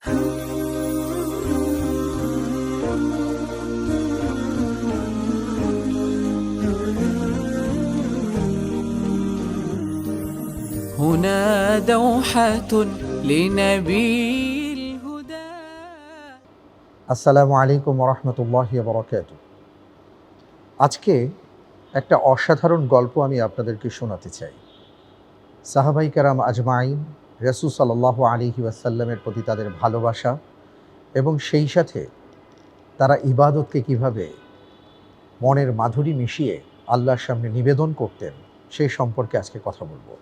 هنا دوحة لنبي الهدى. আসসালামু আলাইকুম রহমতুল্লাহি বরকাতুহু। আজকে একটা অসাধারণ গল্প আমি আপনাদেরকে শোনাতে চাই। সাহাবাই কেরাম আজমাইন রাসূল সাল্লাল্লাহু আলাইহি ওয়াসাল্লামের প্রতি তাদের ভালোবাসা এবং সেই সাথে তারা ইবাদতকে কিভাবে মনের মাধুরী মিশিয়ে আল্লাহর সামনে নিবেদন করতেন সেই সম্পর্কে আজকে কথা বলবো।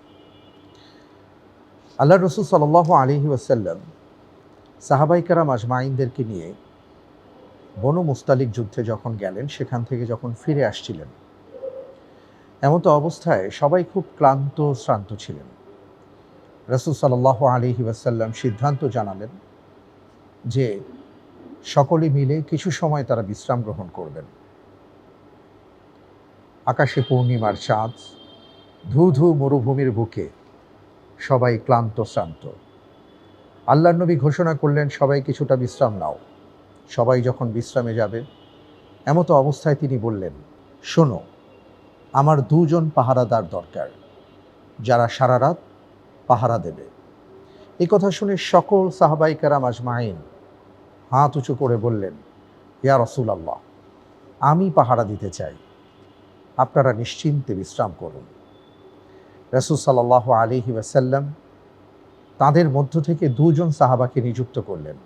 আল্লাহ রাসূল সাল্লাল্লাহু আলাইহি ওয়াসাল্লাম সাহাবাই কেরাম আজমাইনদেরকে নিয়ে বনু মুস্তালিক যুদ্ধে যখন গেলেন, সেখান থেকে যখন ফিরে আসছিলেন, এমতো অবস্থায় সবাই খুব ক্লান্ত শ্রান্ত ছিলেন। রাসূল সাল্লাল্লাহু আলাইহি ওয়াসাল্লাম সিদ্ধান্ত জানালেন যে সকলে মিলে কিছু সময় তারা বিশ্রাম গ্রহণ করবেন। আকাশে পূর্ণিমার চাঁদ, ধু ধু মরুভূমির বুকে সবাই ক্লান্ত শ্রান্ত। আল্লাহর নবী ঘোষণা করলেন, সবাই কিছুটা বিশ্রাম নাও। সবাই যখন বিশ্রামে যাবে, এমতো অবস্থায় তিনি বললেন, শোনো, আমার দুজন পাহারাদার দরকার, যারা সারা রাত পাহারা দেবে। এই কথা শুনে সকল সাহাবাই কেরাম আজমাইন হাত উঁচু করে বললেন, ইয়া রাসূলুল্লাহ, আমি পাহারা দিতে চাই, আপনারা নিশ্চিন্তে বিশ্রাম করুন। রাসূল সাল্লাল্লাহু আলাইহি ওয়াসাল্লাম তাদের মধ্য থেকে দুজন সাহাবাকে নিযুক্ত করলেন।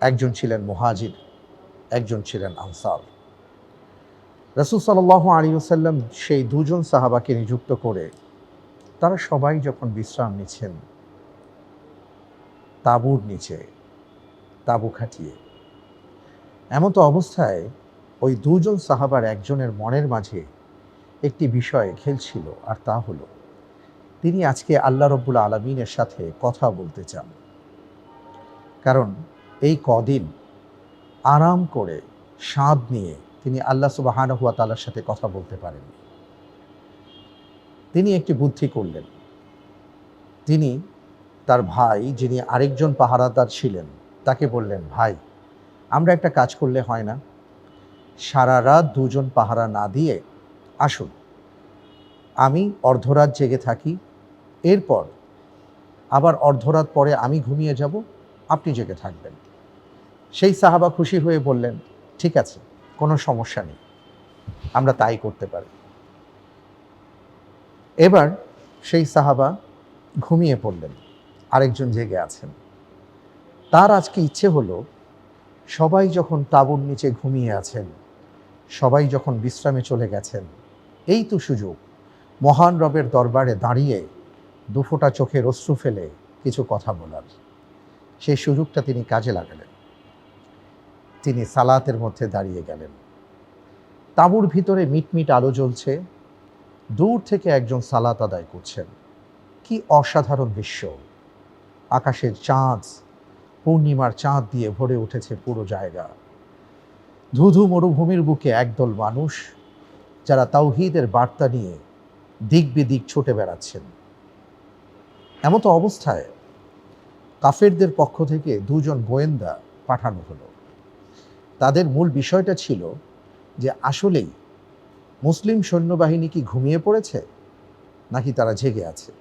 একজন ছিলেন মুহাজির, একজন ছিলেন আনসার। রাসূল সাল্লাল্লাহু আলাইহি ওয়াসাল্লাম সেই দুজন সাহাবাকে নিযুক্ত করে তারা সবাই যখন বিশ্রাম নিচ্ছেন তাঁবুর নিচে, তাঁবু খাটিয়ে, এমতো অবস্থায় ওই দুজন সাহাবার একজনের মনের মাঝে একটি বিষয় খেলছিল, আর তা হলো তিনি আজকে আল্লাহ রব্বুল আলামিনের সাথে কথা বলতে চান। কারণ এই কদিন আরাম করে স্বাদ নিয়ে তিনি আল্লাহ সুবহানাহু ওয়া তাআলার সাথে কথা বলতে পারেননি। তিনি একটি বুদ্ধি করলেন। তিনি তার ভাই, যিনি আরেকজন পাহারাদার ছিলেন, তাকে বললেন, ভাই, আমরা একটা কাজ করলে হয় না? সারা রাত দুজন পাহারা না দিয়ে আসুন, আমি অর্ধরাত জেগে থাকি, এরপর আবার অর্ধরাত পরে আমি ঘুমিয়ে যাব, আপনি জেগে থাকবেন। সেই সাহাবা খুশি হয়ে বললেন, ঠিক আছে, কোনো সমস্যা নেই, আমরা তাই করতে পারি। এবার সেই সাহাবা ঘুমিয়ে পড়লেন, আরেকজন জেগে আছেন। তার আজকে ইচ্ছে হলো, সবাই যখন তাঁবুর নিচে ঘুমিয়ে আছেন, সবাই যখন বিশ্রামে চলে গেছেন, এই তো সুযোগ মহান রবের দরবারে দাঁড়িয়ে দুফোঁটা চোখের অশ্রু ফেলে কিছু কথা বলার। সেই সুযোগটা তিনি কাজে লাগালেন। তিনি সালাতের মধ্যে দাঁড়িয়ে গেলেন। তাঁবুর ভিতরে মিটমিট আলো জ্বলছে, দূর থেকে একজন সালাত আদায় করছেন। কি অসাধারণ দৃশ্য! আকাশের চাঁদ, পূর্ণিমার চাঁদ দিয়ে ভরে উঠেছে পুরো জায়গা। ধুধু মরুভূমির বুকে একদল মানুষ, যারা তাওহীদের বার্তা নিয়ে দিক বিদিক ছুটে বেড়াচ্ছেন। এমতো অবস্থায় কাফেরদের পক্ষ থেকে দুজন গোয়েন্দা পাঠানো হলো। তাদের মূল বিষয়টা ছিল যে আসলেই মুসলিম সৈন্যবাহিনী কি ঘুমিয়ে পড়েছে নাকি তারা জেগে আছে।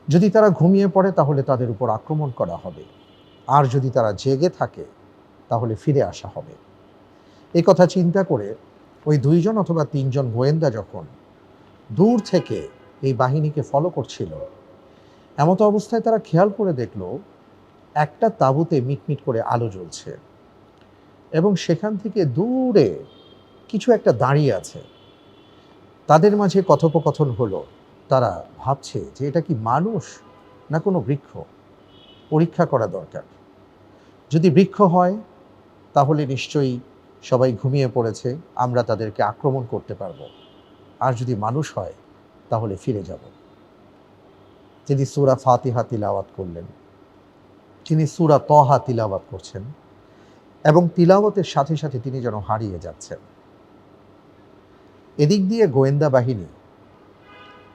যদি তারা ঘুমিয়ে পড়ে তাহলে তাদের উপর আক্রমণ করা হবে, আর যদি তারা জেগে থাকে তাহলে ফিরে আসা হবে। এই কথা চিন্তা করে ওই দুইজন অথবা তিনজন গোয়েন্দা যখন দূর থেকে এই বাহিনীকে ফলো করছিল, এমতো অবস্থায় তারা খেয়াল করে দেখল একটা তাঁবুতে মিটমিট করে আলো জ্বলছে এবং সেখান থেকে দূরে কিছু একটা দাঁড়িয়ে আছে। তাদের মাঝে কথোপকথন হলো। তারা ভাবছে যে এটা কি মানুষ না কোনো বৃক্ষ, পরীক্ষা করা দরকার। যদি বৃক্ষ হয় তাহলে নিশ্চয়ই সবাই ঘুমিয়ে পড়েছে, আমরা তাদেরকে আক্রমণ করতে পারবো। আর যদি মানুষ হয় তাহলে ফিরে যাব। তিনি সূরা ফাতিহা তিলাওয়াত করলেন, তিনি সূরা তহা তিলাওয়াত করছেন এবং তিলাওয়াতের সাথে সাথে তিনি যেন হারিয়ে যাচ্ছেন। এদিক দিয়ে গোয়েন্দা বাহিনী,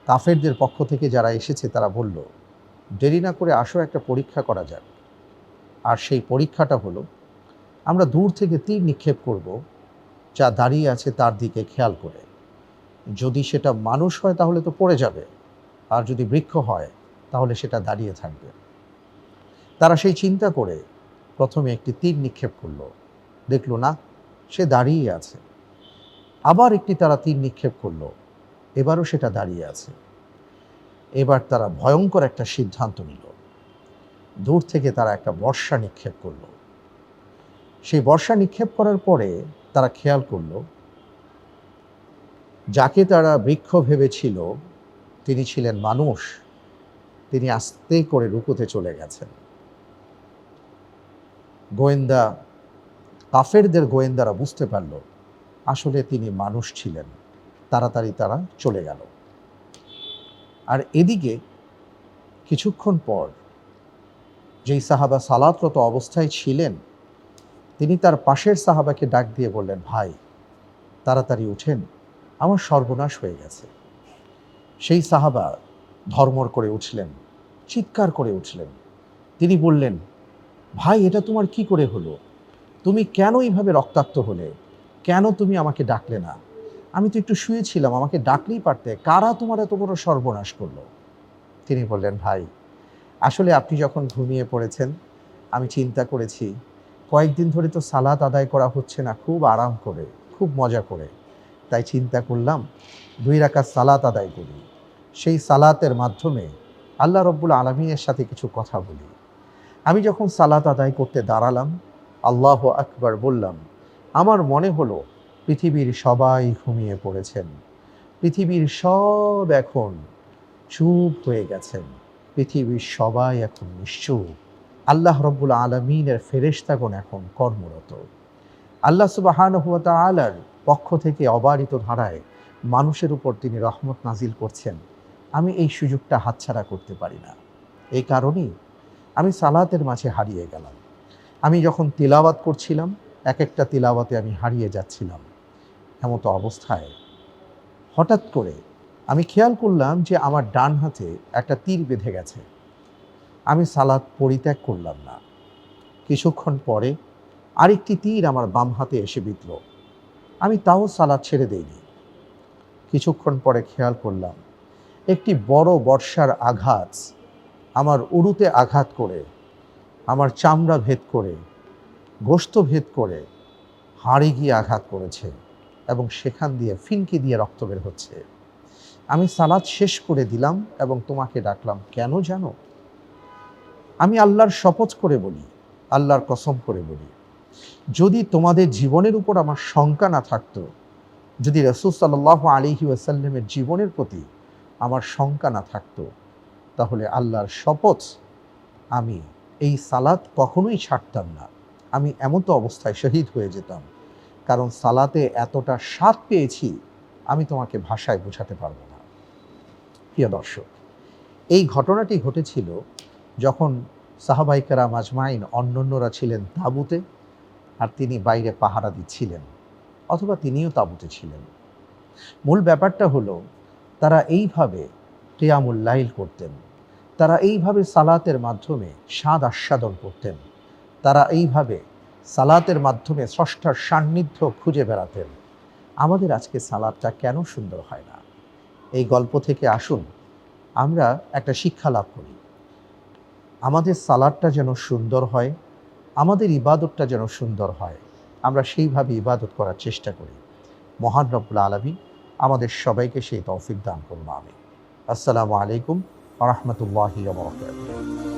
কাফেরদের পক্ষ থেকে যারা এসেছে, তারা বলল, দেরি না করে আসো, একটা পরীক্ষা করা যাক। আর সেই পরীক্ষাটা হলো আমরা দূর থেকে তীর নিক্ষেপ করব যা দাঁড়িয়ে আছে তার দিকে খেয়াল করে। যদি সেটা মানুষ হয় তাহলে তো পড়ে যাবে, আর যদি বৃক্ষ হয় তাহলে সেটা দাঁড়িয়ে থাকবে। তারা সেই চিন্তা করে প্রথমে একটি তীর নিক্ষেপ করলো, দেখলো না, সে দাঁড়িয়ে আছে। আবার একটি তারা তীর নিক্ষেপ করলো, এবারও সেটা দাঁড়িয়ে আছে। এবার তারা ভয়ঙ্কর একটা সিদ্ধান্ত নিল। দূর থেকে তারা একটা বর্ষা নিক্ষেপ করলো। সেই বর্ষা নিক্ষেপ করার পরে তারা খেয়াল করলো যাকে তারা বৃক্ষ ভেবেছিল তিনি ছিলেন মানুষ। তিনি আস্তে করে রুকুতে চলে গেছেন। গোয়েন্দা, কাফেরদের গোয়েন্দারা বুঝতে পারল আসলে তিনি মানুষ ছিলেন। তাড়াতাড়ি তারা চলে গেল। আর এদিকে কিছুক্ষণ পর যেই সাহাবা সালাতরত অবস্থায় ছিলেন তিনি তার পাশের সাহাবাকে ডাক দিয়ে বললেন, ভাই তাড়াতাড়ি উঠেন, আমার সর্বনাশ হয়ে গেছে। সেই সাহাবা ধর্মর করে উঠলেন, চিৎকার করে উঠলেন। তিনি বললেন, ভাই এটা তোমার কি করে হলো? তুমি কেন এইভাবে রক্তাক্ত হলে? কেন তুমি আমাকে ডাকলে না? আমি তো একটু শুয়েছিলাম, আমাকে ডাকলেই পারতে। কারা তোমার এত বড় সর্বনাশ করলো? তিনি বললেন, ভাই আসলে আপনি যখন ঘুমিয়ে পড়েছেন আমি চিন্তা করেছি কয়েকদিন ধরে তো সালাত আদায় করা হচ্ছে না খুব আরাম করে, খুব মজা করে, তাই চিন্তা করলাম 2 রাকাত সালাত আদায় করি। সেই সালাতের মাধ্যমে আল্লাহ রব্বুল আলামিনের সাথে কিছু কথা বলি। আমি যখন সালাত আদায় করতে দাঁড়ালাম, আল্লাহু আকবার বললাম, আমার মনে হলো পৃথিবীর সবাই ঘুমিয়ে পড়েছেন, পৃথিবীর সব এখন চুপ হয়ে গেছেন, পৃথিবীর সবাই এখন নিশ্চুপ। আল্লাহ রব্বুল আলামিনের ফেরেশতাগণ এখন কর্মরত। আল্লাহ সুবহানাহু ওয়া তাআলার পক্ষ থেকে অবারিত ধারায় মানুষের উপর তিনি রহমত নাজিল করছেন। আমি এই সুযোগটা হাতছাড়া করতে পারি না। এই কারণেই আমি সালাতের মাঝে হারিয়ে গেলাম। আমি যখন তিলাওয়াত করছিলাম এক একটা তিলাওয়াতে আমি হারিয়ে যাচ্ছিলাম। এমতো অবস্থায় হঠাৎ করে আমি খেয়াল করলাম যে আমার ডান হাতে একটা তীর বেঁধে গেছে। আমি সালাত পরিত্যাগ করলাম না। কিছুক্ষণ পরে আরেকটি তীর আমার বাম হাতে এসে বিঁধল। আমি তাও সালাত ছেড়ে দেইনি। কিছুক্ষণ পরে খেয়াল করলাম একটি বড় বর্ষার আঘাত আমার উরুতে আঘাত করে, আমার চামড়া ভেদ করে, গোশত ভেদ করে হাড়ে গিয়ে আঘাত করেছে এবং সেখান দিয়ে ফিনকি দিয়ে রক্ত বের হচ্ছে। আমি সালাত শেষ করে দিলাম এবং তোমাকে ডাকলাম। কেন জানো? আমি আল্লাহর শপথ করে বলি, আল্লাহর কসম করে বলি, যদি তোমাদের জীবনের উপর আমার শঙ্কা না থাকতো, যদি রাসূল সাল্লাল্লাহু আলাইহি ওয়াসাল্লামের জীবনের প্রতি আমার শঙ্কা না থাকতো, তাহলে আল্লাহর শপথ আমি এই সালাত কখনোই ছাড়তাম না। আমি এমতো অবস্থায় শহীদ হয়ে যেতাম। কারণ সালাতে এতটা স্বাদ পেয়েছি আমি তোমাকে ভাষায় বোঝাতে পারবো না। প্রিয় দর্শক, এই ঘটনাটি ঘটেছিল যখন সাহাবায়ে কেরাম আজমাইন অন্যান্যরা ছিলেন তাঁবুতে আর তিনি বাইরে পাহারা দিচ্ছিলেন, অথবা তিনিও তাঁবুতে ছিলেন। মূল ব্যাপারটা হলো তারা এইভাবে কিয়ামুল লাইল করতেন, তারা এইভাবে সালাতের মাধ্যমে স্বাদ আস্বাদন করতেন, তারা এইভাবে সালাতের মাধ্যমে স্রষ্টার সান্নিধ্য খুঁজে বেড়াতেন। আমাদের আজকে সালাতটা কেন সুন্দর হয় না? এই গল্প থেকে আসুন আমরা একটা শিক্ষা লাভ করি। আমাদের সালাতটা যেন সুন্দর হয়, আমাদের ইবাদতটা যেন সুন্দর হয়, আমরা সেইভাবে ইবাদত করার চেষ্টা করি। মহান রব্বুল আলামিন আমাদের সবাইকে সেই তৌফিক দান করুন। আমিন। আসসালামু আলাইকুম ওয়া রাহমাতুল্লাহি ওয়া বারাকাতুহু।